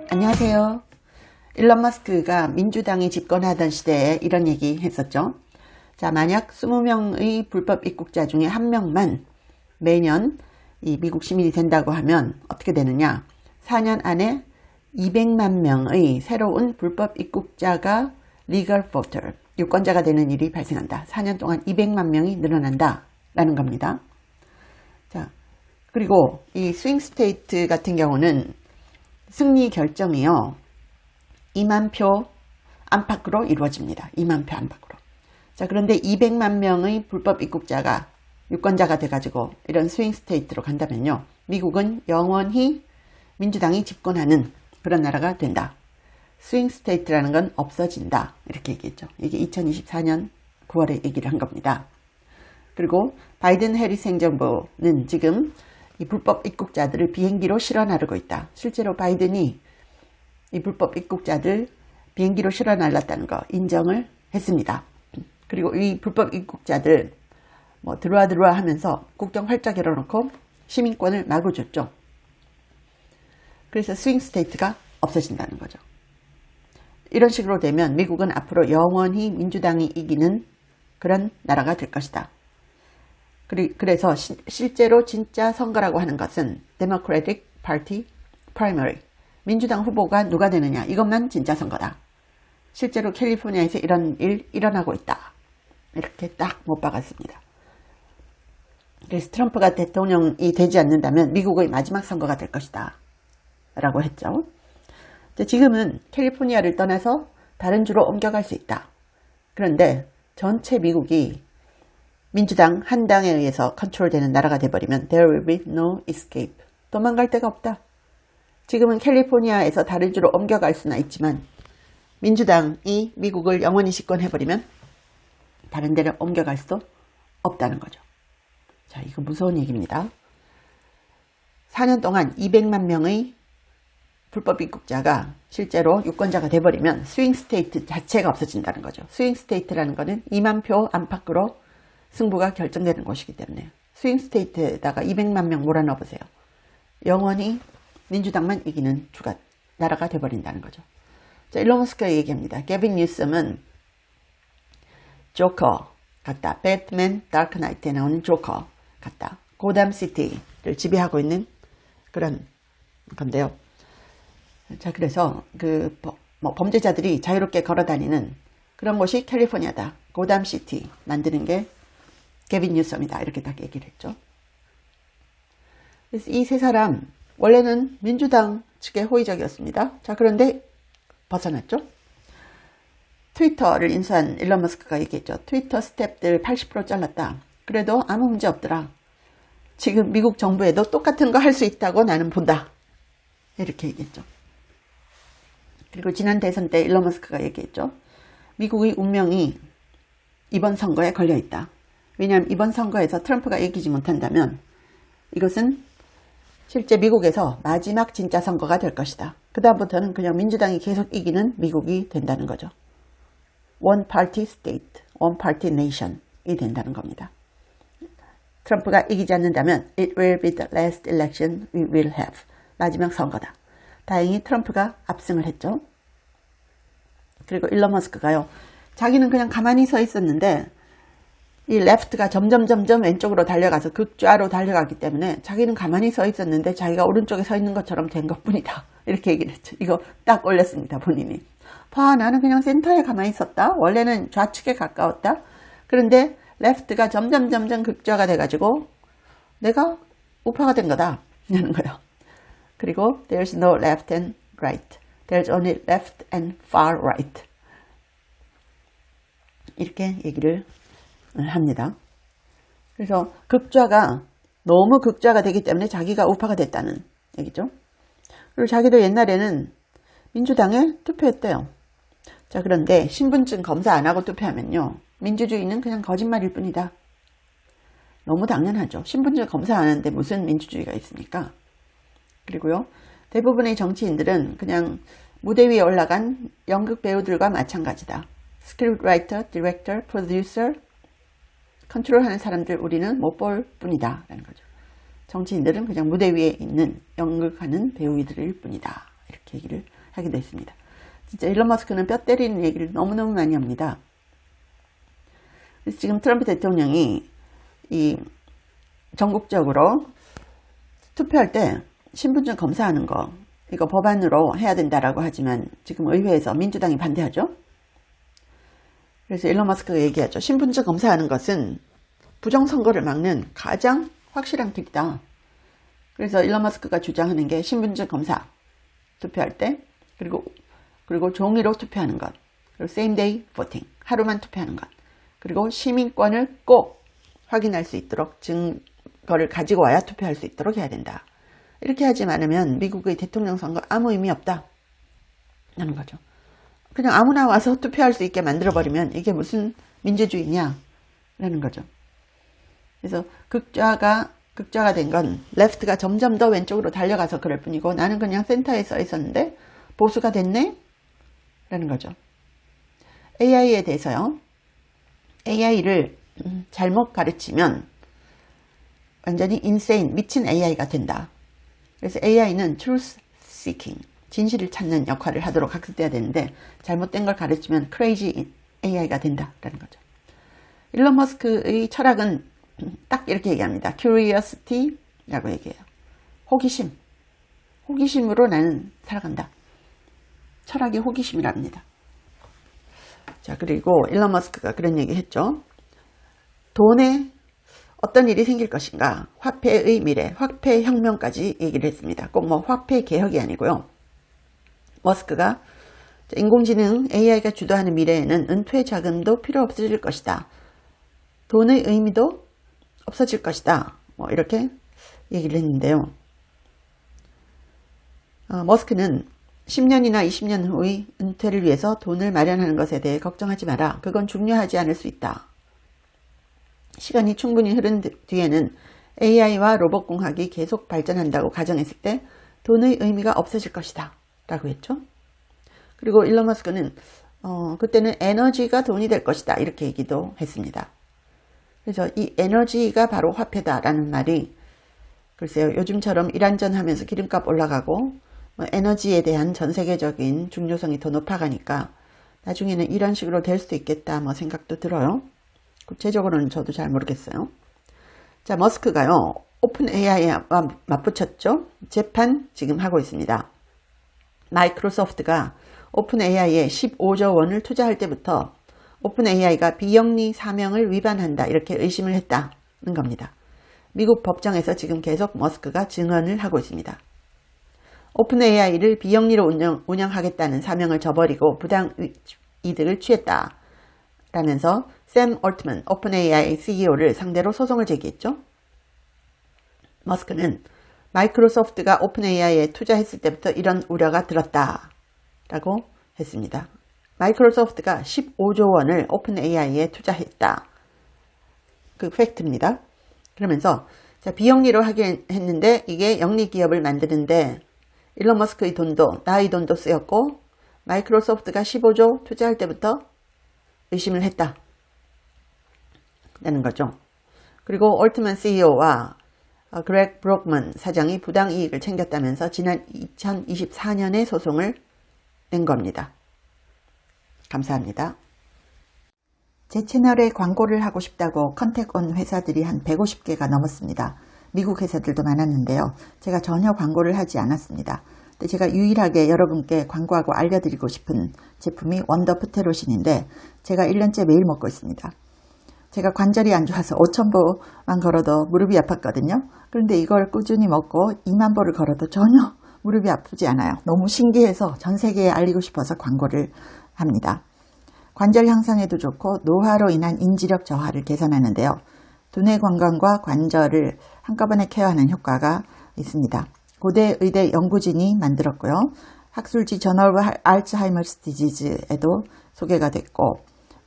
안녕하세요. 일론 머스크가 민주당이 집권하던 시대에 이런 얘기 했었죠. 자, 만약 20명의 불법 입국자 중에 1명만 매년 이 미국 시민이 된다고 하면 어떻게 되느냐? 4년 안에 200만 명의 새로운 불법 입국자가 legal voter, 유권자가 되는 일이 발생한다. 4년 동안 200만 명이 늘어난다 라는 겁니다. 자, 그리고 이 스윙 스테이트 같은 경우는 승리 결정이요, 2만 표 안팎으로 이루어집니다. 2만 표 안팎으로. 자, 그런데 200만 명의 불법 입국자가 유권자가 돼가지고 이런 스윙 스테이트로 간다면요, 미국은 영원히 민주당이 집권하는 그런 나라가 된다. 스윙 스테이트라는 건 없어진다. 이렇게 얘기했죠. 이게 2024년 9월에 얘기를 한 겁니다. 그리고 바이든 해리스 행정부는 지금 이 불법 입국자들을 비행기로 실어 나르고 있다. 실제로 바이든이 이 불법 입국자들 비행기로 실어 날랐다는 거 인정을 했습니다. 그리고 이 불법 입국자들 들어와 하면서 국경 활짝 열어놓고 시민권을 막아줬죠. 그래서 스윙 스테이트가 없어진다는 거죠. 이런 식으로 되면 미국은 앞으로 영원히 민주당이 이기는 그런 나라가 될 것이다. 그래서 실제로 진짜 선거라고 하는 것은 Democratic Party Primary, 민주당 후보가 누가 되느냐, 이것만 진짜 선거다. 실제로 캘리포니아에서 이런 일 일어나고 있다. 이렇게 딱 못 박았습니다. 그래서 트럼프가 대통령이 되지 않는다면 미국의 마지막 선거가 될 것이다 라고 했죠. 지금은 캘리포니아를 떠나서 다른 주로 옮겨갈 수 있다. 그런데 전체 미국이 민주당 한 당에 의해서 컨트롤되는 나라가 돼버리면 there will be no escape. 도망갈 데가 없다. 지금은 캘리포니아에서 다른 주로 옮겨갈 수는 있지만 민주당이 미국을 영원히 집권해버리면 다른 데를 옮겨갈 수도 없다는 거죠. 자, 이거 무서운 얘기입니다. 4년 동안 200만 명의 불법 입국자가 실제로 유권자가 돼버리면 스윙 스테이트 자체가 없어진다는 거죠. 스윙 스테이트라는 거는 2만 표 안팎으로 승부가 결정되는 것이기 때문에 스윙 스테이트에다가 200만 명 몰아넣어 보세요. 영원히 민주당만 이기는 나라가 돼버린다는 거죠. 자, 일론 머스크가 얘기합니다. 게빈 뉴섬은 조커 같다. 배트맨 다크 나이트에 나오는 조커 같다. 고담 시티를 지배하고 있는 그런 건데요. 자, 그래서 범죄자들이 자유롭게 걸어다니는 그런 곳이 캘리포니아다. 고담 시티 만드는 게 게빈 뉴섬이다. 이렇게 딱 얘기를 했죠. 그래서 이 세 사람 원래는 민주당 측의 호의적이었습니다. 자, 그런데 벗어났죠. 트위터를 인수한 일론 머스크가 얘기했죠. 트위터 스태프들 80% 잘랐다. 그래도 아무 문제 없더라. 지금 미국 정부에도 똑같은 거 할 수 있다고 나는 본다. 이렇게 얘기했죠. 그리고 지난 대선 때 일론 머스크가 얘기했죠. 미국의 운명이 이번 선거에 걸려있다. 왜냐하면 이번 선거에서 트럼프가 이기지 못한다면 이것은 실제 미국에서 마지막 진짜 선거가 될 것이다. 그 다음부터는 그냥 민주당이 계속 이기는 미국이 된다는 거죠. One party state, one party nation이 된다는 겁니다. 트럼프가 이기지 않는다면 It will be the last election we will have. 마지막 선거다. 다행히 트럼프가 압승을 했죠. 그리고 일론 머스크가요, 자기는 그냥 가만히 서 있었는데 이 레프트가 점점 왼쪽으로 달려가서 극좌로 달려가기 때문에 자기는 가만히 서 있었는데 자기가 오른쪽에 서 있는 것처럼 된 것뿐이다. 이렇게 얘기를 했죠. 이거 딱 올렸습니다. 본인이. 봐, 나는 그냥 센터에 가만히 있었다. 원래는 좌측에 가까웠다. 그런데 레프트가 점점 극좌가 돼가지고 내가 우파가 된 거다. 라는 거예요. 그리고 there's no left and right. There's only left and far right. 이렇게 얘기를 합니다. 그래서 극좌가 너무 극좌가 되기 때문에 자기가 우파가 됐다는 얘기죠. 그리고 자기도 옛날에는 민주당에 투표했대요. 자, 그런데 신분증 검사 안 하고 투표하면요, 민주주의는 그냥 거짓말일 뿐이다. 너무 당연하죠. 신분증 검사 안 하는데 무슨 민주주의가 있습니까? 그리고요, 대부분의 정치인들은 그냥 무대 위에 올라간 연극 배우들과 마찬가지다. 스크립트라이터, 디렉터, 프로듀서 컨트롤하는 사람들 우리는 못 볼 뿐이다 라는 거죠. 정치인들은 그냥 무대 위에 있는 연극하는 배우들일 뿐이다. 이렇게 얘기를 하기도 했습니다. 진짜 일론 머스크는 뼈 때리는 얘기를 너무너무 많이 합니다. 그래서 지금 트럼프 대통령이 이 전국적으로 투표할 때 신분증 검사하는 거 이거 법안으로 해야 된다라고 하지만 지금 의회에서 민주당이 반대하죠. 그래서 일론 머스크가 얘기하죠. 신분증 검사하는 것은 부정선거를 막는 가장 확실한 길이다. 그래서 일론 머스크가 주장하는 게 신분증 검사, 투표할 때, 그리고 종이로 투표하는 것, 그리고 same day voting, 하루만 투표하는 것, 그리고 시민권을 꼭 확인할 수 있도록 증거를 가지고 와야 투표할 수 있도록 해야 된다. 이렇게 하지 않으면 미국의 대통령 선거 아무 의미 없다. 라는 거죠. 그냥 아무나 와서 투표할 수 있게 만들어버리면 이게 무슨 민주주의냐? 라는 거죠. 그래서 극좌가 된 건 레프트가 점점 더 왼쪽으로 달려가서 그럴 뿐이고 나는 그냥 센터에 써 있었는데 보수가 됐네? 라는 거죠. AI에 대해서요. AI를 잘못 가르치면 완전히 insane, 미친 AI가 된다. 그래서 AI는 truth seeking, 진실을 찾는 역할을 하도록 학습돼야 되는데 잘못된 걸 가르치면 crazy AI가 된다라는 거죠. 일론 머스크의 철학은 딱 이렇게 얘기합니다. curiosity라고 얘기해요. 호기심. 호기심으로 나는 살아간다. 철학이 호기심이랍니다. 자, 그리고 일론 머스크가 그런 얘기 했죠. 돈에 어떤 일이 생길 것인가, 화폐의 미래, 화폐 혁명까지 얘기를 했습니다. 꼭 뭐 화폐 개혁이 아니고요. 머스크가 인공지능 AI가 주도하는 미래에는 은퇴 자금도 필요 없어질 것이다. 돈의 의미도 없어질 것이다. 뭐 이렇게 얘기를 했는데요. 머스크는 10년이나 20년 후의 은퇴를 위해서 돈을 마련하는 것에 대해 걱정하지 마라. 그건 중요하지 않을 수 있다. 시간이 충분히 흐른 뒤에는 AI와 로봇공학이 계속 발전한다고 가정했을 때 돈의 의미가 없어질 것이다. 라고 했죠. 그리고 일론 머스크는 그때는 에너지가 돈이 될 것이다. 이렇게 얘기도 했습니다. 그래서 이 에너지가 바로 화폐다라는 말이 글쎄요. 요즘처럼 이란전 하면서 기름값 올라가고 에너지에 대한 전 세계적인 중요성이 더 높아가니까 나중에는 이런 식으로 될 수도 있겠다 뭐 생각도 들어요. 구체적으로는 저도 잘 모르겠어요. 자, 머스크가요. 오픈 AI와 맞붙였죠. 재판 지금 하고 있습니다. 마이크로소프트가 오픈 AI에 15조 원을 투자할 때부터 오픈 AI가 비영리 사명을 위반한다 이렇게 의심을 했다는 겁니다. 미국 법정에서 지금 계속 머스크가 증언을 하고 있습니다. 오픈 AI를 비영리로 운영하겠다는 사명을 저버리고 부당 이득을 취했다 라면서 샘 올트먼 오픈 AI CEO를 상대로 소송을 제기했죠. 머스크는 마이크로소프트가 오픈 AI에 투자했을 때부터 이런 우려가 들었다 라고 했습니다. 마이크로소프트가 15조 원을 오픈 AI에 투자했다. 그 팩트입니다. 그러면서 자, 비영리로 하긴 했는데 이게 영리 기업을 만드는데 일론 머스크의 돈도 나의 돈도 쓰였고 마이크로소프트가 15조 투자할 때부터 의심을 했다. 라는 거죠. 그리고 올트먼 CEO와 그렉 브록먼 사장이 부당 이익을 챙겼다면서 지난 2024년에 소송을 낸 겁니다. 감사합니다. 제 채널에 광고를 하고 싶다고 컨택 온 회사들이 한 150개가 넘었습니다. 미국 회사들도 많았는데요. 제가 전혀 광고를 하지 않았습니다. 근데 제가 유일하게 여러분께 광고하고 알려드리고 싶은 제품이 원더 프테로신인데 제가 1년째 매일 먹고 있습니다. 제가 관절이 안 좋아서 5,000보만 걸어도 무릎이 아팠거든요. 그런데 이걸 꾸준히 먹고 2만 보를 걸어도 전혀 무릎이 아프지 않아요. 너무 신기해서 전 세계에 알리고 싶어서 광고를 합니다. 관절 향상에도 좋고 노화로 인한 인지력 저하를 개선하는데요. 두뇌 건강과 관절을 한꺼번에 케어하는 효과가 있습니다. 고대 의대 연구진이 만들었고요. 학술지 저널 오브 알츠하이머스 디지즈에도 소개가 됐고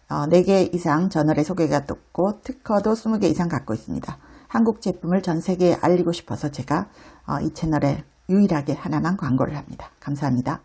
4개 이상 저널에 소개가 됐고 특허도 20개 이상 갖고 있습니다. 한국 제품을 전 세계에 알리고 싶어서 제가 이 채널에 유일하게 하나만 광고를 합니다. 감사합니다.